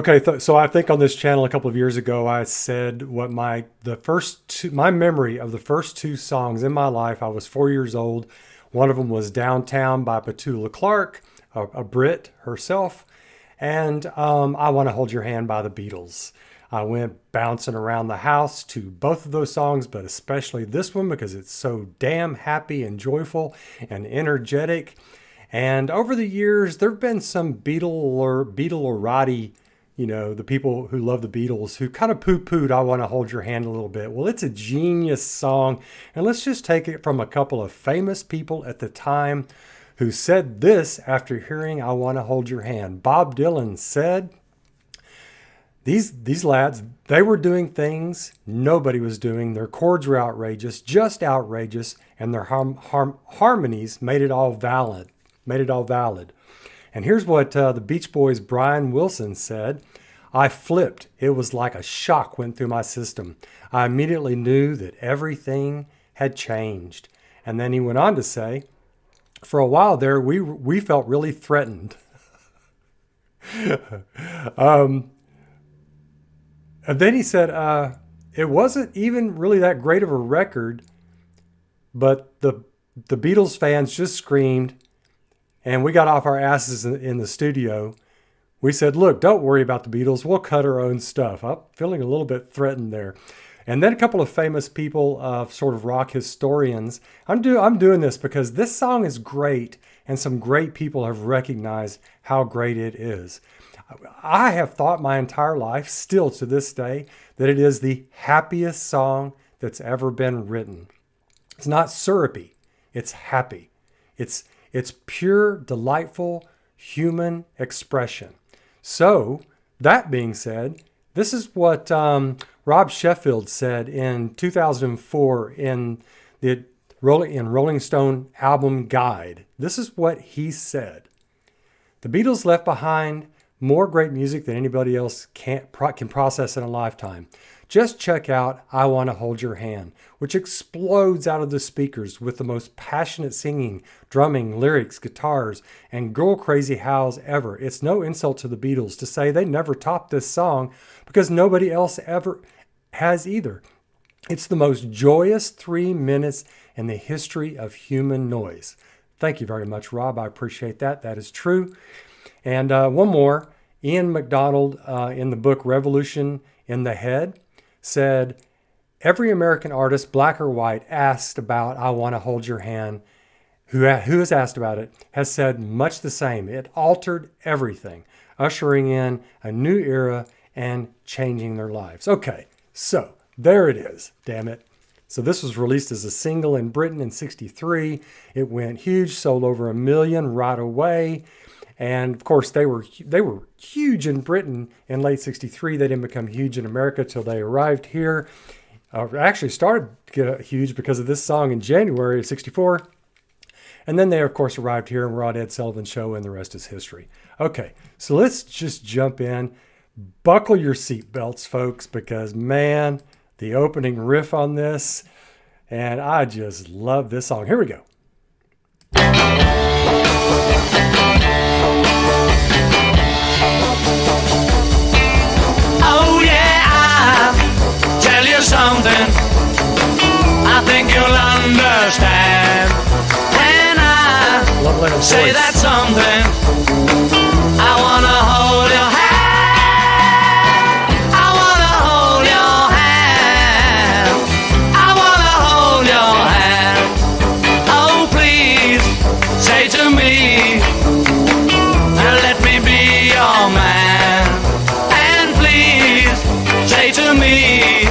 Okay, so I think on this channel a couple of years ago, I said what my memory of the first two songs in my life. I was 4 years old. One of them was Downtown by Petula Clark, a Brit herself, and I Want to Hold Your Hand by the Beatles. I went bouncing around the house to both of those songs, but especially this one because it's so damn happy and joyful and energetic. And over the years, there have been some Beatle-erati, the people who love the Beatles who kind of poo-pooed I Want to Hold Your Hand a little bit. Well, it's a genius song. And let's just take it from a couple of famous people at the time who said this after hearing I Want to Hold Your Hand. Bob Dylan said, These lads, they were doing things nobody was doing. Their chords were outrageous, just outrageous, and their harmonies made it all valid. And here's what the Beach Boys' Brian Wilson said. I flipped. It was like a shock went through my system. I immediately knew that everything had changed. And then he went on to say, for a while there, we felt really threatened. And then he said, it wasn't even really that great of a record, but the Beatles fans just screamed, and we got off our asses in the studio. We said, look, don't worry about the Beatles. We'll cut our own stuff. I'm feeling a little bit threatened there. And then a couple of famous people, sort of rock historians. I'm doing this because this song is great, and some great people have recognized how great it is. I have thought my entire life, still to this day, that it is the happiest song that's ever been written. It's not syrupy. It's happy. It's pure, delightful human expression. So, that being said, this is what Rob Sheffield said in 2004 in Rolling Stone album Guide. This is what he said. The Beatles left behind more great music than anybody else can process in a lifetime. Just check out I Want to Hold Your Hand, which explodes out of the speakers with the most passionate singing, drumming, lyrics, guitars, and girl-crazy howls ever. It's no insult to the Beatles to say they never topped this song because nobody else ever has either. It's the most joyous 3 minutes in the history of human noise. Thank you very much, Rob. I appreciate that. That is true. And one more. Ian MacDonald in the book Revolution in the Head said, every American artist, black or white, asked about I Want to Hold Your Hand, who has asked about it, has said much the same. It altered everything, ushering in a new era and changing their lives. Okay, so there it is, damn it. So this was released as a single in Britain in '63. It went huge, sold over 1 million right away. And of course, they were huge in Britain in late '63. They didn't become huge in America till they arrived here. Actually started to get huge because of this song in January of '64. And then they, of course, arrived here and were on Ed Sullivan's show, and the rest is history. Okay, so let's just jump in. Buckle your seatbelts, folks, because, man, the opening riff on this, and I just love this song. Here we go. Oh yeah, I'll tell you something I think you'll understand when I say voice. that something. I wanna hold your hand. I wanna hold your hand. I wanna hold your hand. Oh please, say to me, let me be your man. And please, say to me,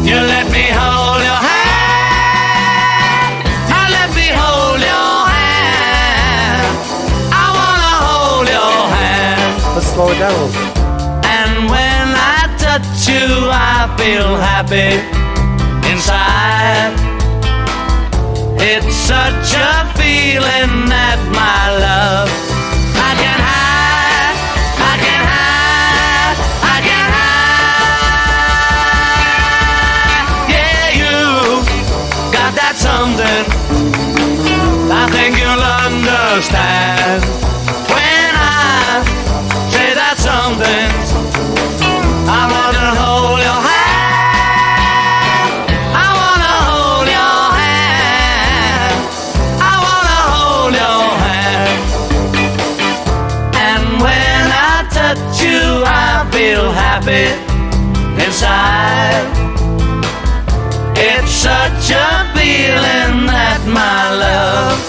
you let me hold your hand. Now let me hold your hand. I wanna hold your hand. Let's slow it down a little bit. And when I touch you, I feel happy inside. It's such a feeling that my love I can hide, I can hide, I can hide. Yeah, you got that something I think you'll understand when I say that something. happy inside. It's such a feeling that my love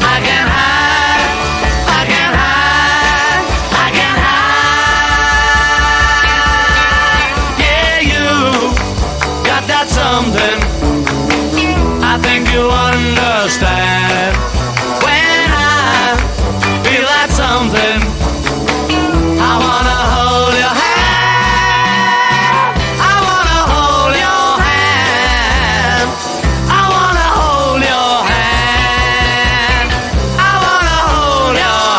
I can hide, I can hide, I can hide. Yeah, you got that something I think you understand. When I feel that something, I wanna hold your hand. I wanna hold your hand. I wanna hold your hand. I wanna hold your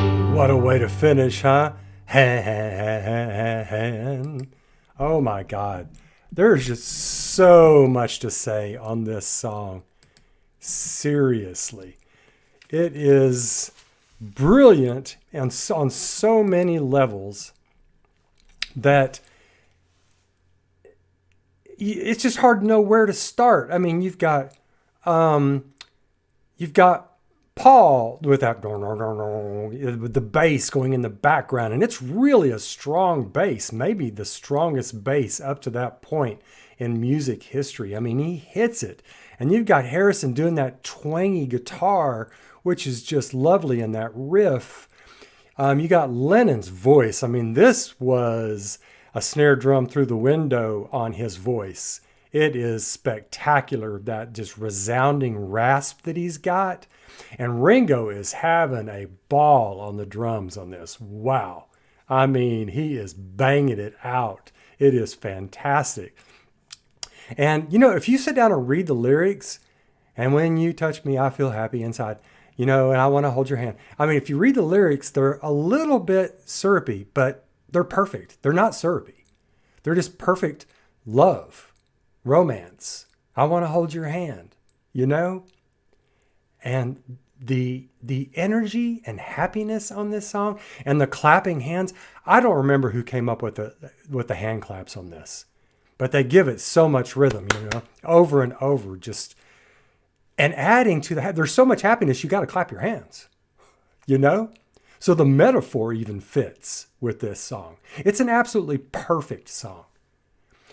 hand. What a way to finish, huh? Hand. Oh my God. There's just so much to say on this song. Seriously. It is brilliant and on so many levels that it's just hard to know where to start. I mean, you've got Paul with that with the bass going in the background, and it's really a strong bass, maybe the strongest bass up to that point in music history. I mean, he hits it. And you've got Harrison doing that twangy guitar, which is just lovely in that riff. You got Lennon's voice. I mean, this was a snare drum through the window on his voice. It is spectacular, that just resounding rasp that he's got. And Ringo is having a ball on the drums on this. Wow. I mean, he is banging it out. It is fantastic. And, you know, if you sit down and read the lyrics, and when you touch me, I feel happy inside, you know, and I want to hold your hand. I mean, if you read the lyrics, they're a little bit syrupy, but they're perfect. They're not syrupy. They're just perfect love, romance. I want to hold your hand, you know? And the energy and happiness on this song and the clapping hands. I don't remember who came up with the hand claps on this, but they give it so much rhythm, you know, over and over, just, and adding to that, there's so much happiness, you got to clap your hands, you know? So the metaphor even fits with this song. It's an absolutely perfect song.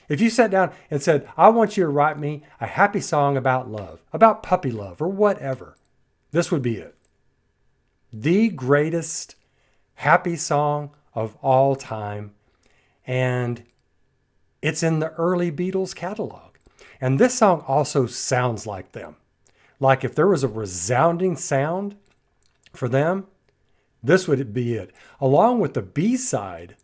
If you sat down and said, I want you to write me a happy song about love, about puppy love or whatever, this would be it. The greatest happy song of all time. And it's in the early Beatles catalog. And this song also sounds like them. Like if there was a resounding sound for them, this would be it. Along with the B-side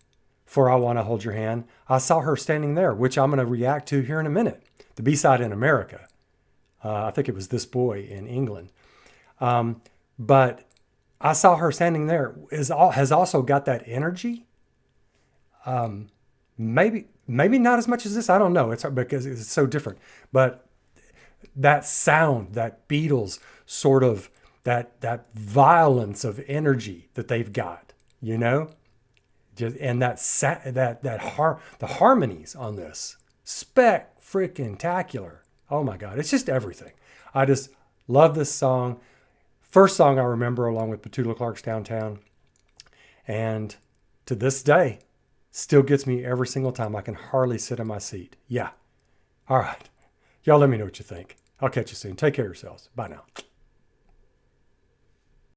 for I Want to Hold Your Hand, I Saw Her Standing There, which I'm going to react to here in a minute. The B-side in America. I think it was This Boy in England. But I Saw Her Standing There has also got that energy. Maybe not as much as this. I don't know. It's because it's so different. But that sound, that Beatles sort of, that violence of energy that they've got, you know, and the harmonies on this, freaking-tacular. Oh my God, it's just everything. I just love this song. First song I remember, along with Petula Clark's Downtown, and to this day, still gets me every single time. I can hardly sit in my seat. Yeah. All right. Y'all let me know what you think. I'll catch you soon. Take care of yourselves. Bye now.